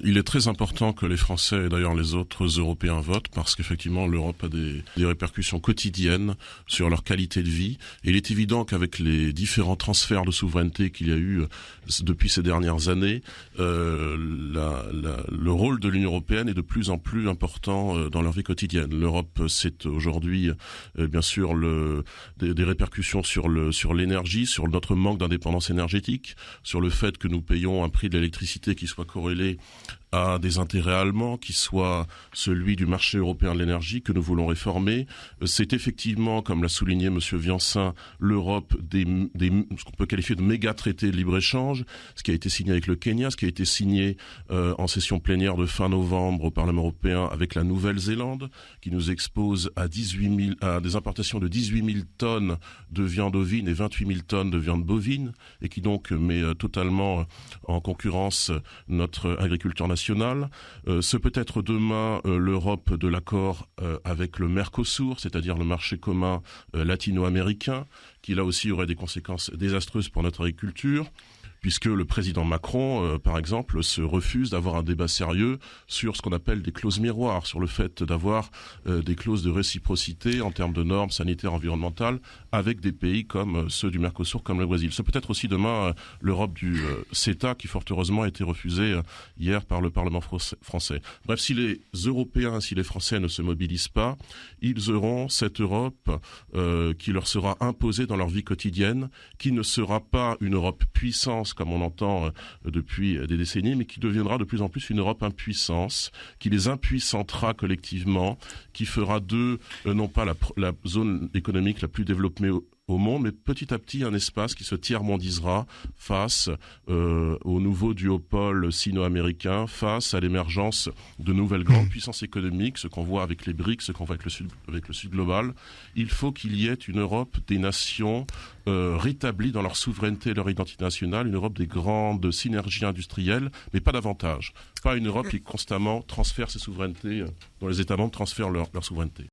Il est très important que les Français et d'ailleurs les autres Européens votent parce qu'effectivement l'Europe a des répercussions quotidiennes sur leur qualité de vie. Et il est évident qu'avec les différents transferts de souveraineté qu'il y a eu depuis ces dernières années, le rôle de l'Union européenne est de plus en plus important dans leur vie quotidienne. L'Europe, c'est aujourd'hui bien sûr des répercussions sur l'énergie, sur notre manque d'indépendance énergétique, sur le fait que nous payons un prix de l'électricité qui soit corrélé à des intérêts allemands, qui soit celui du marché européen de l'énergie que nous voulons réformer. C'est effectivement, comme l'a souligné M. Viancin, l'Europe ce qu'on peut qualifier de méga traités de libre-échange, ce qui a été signé avec le Kenya, ce qui a été signé en session plénière de fin novembre au Parlement européen avec la Nouvelle-Zélande, qui nous expose à des importations de 18 000 tonnes de viande ovine et 28 000 tonnes de viande bovine, et qui donc met totalement en concurrence notre agriculture nationale. Ce peut être demain l'Europe de l'accord avec le Mercosur, c'est-à-dire le marché commun latino-américain, qui là aussi aurait des conséquences désastreuses pour notre agriculture, puisque le président Macron, par exemple, se refuse d'avoir un débat sérieux sur ce qu'on appelle des clauses miroirs, sur le fait d'avoir des clauses de réciprocité en termes de normes sanitaires environnementales avec des pays comme ceux du Mercosur, comme le Brésil. C'est peut-être aussi demain l'Europe du CETA, qui fort heureusement a été refusée hier par le Parlement français. Bref, si les Européens, si les Français ne se mobilisent pas, ils auront cette Europe qui leur sera imposée dans leur vie quotidienne, qui ne sera pas une Europe puissance, comme on entend depuis des décennies, mais qui deviendra de plus en plus une Europe impuissance, qui les impuissantera collectivement, qui fera d'eux non pas la zone économique la plus développée au monde, mais petit à petit un espace qui se tiers-mondisera face au nouveau duopole sino-américain, face à l'émergence de nouvelles grandes puissances économiques, ce qu'on voit avec les BRICS, ce qu'on voit avec le Sud global. Il faut qu'il y ait une Europe des nations rétablies dans leur souveraineté et leur identité nationale, une Europe des grandes synergies industrielles, mais pas davantage. Pas une Europe qui constamment transfère ses souverainetés, dont les États membres transfèrent leur souveraineté.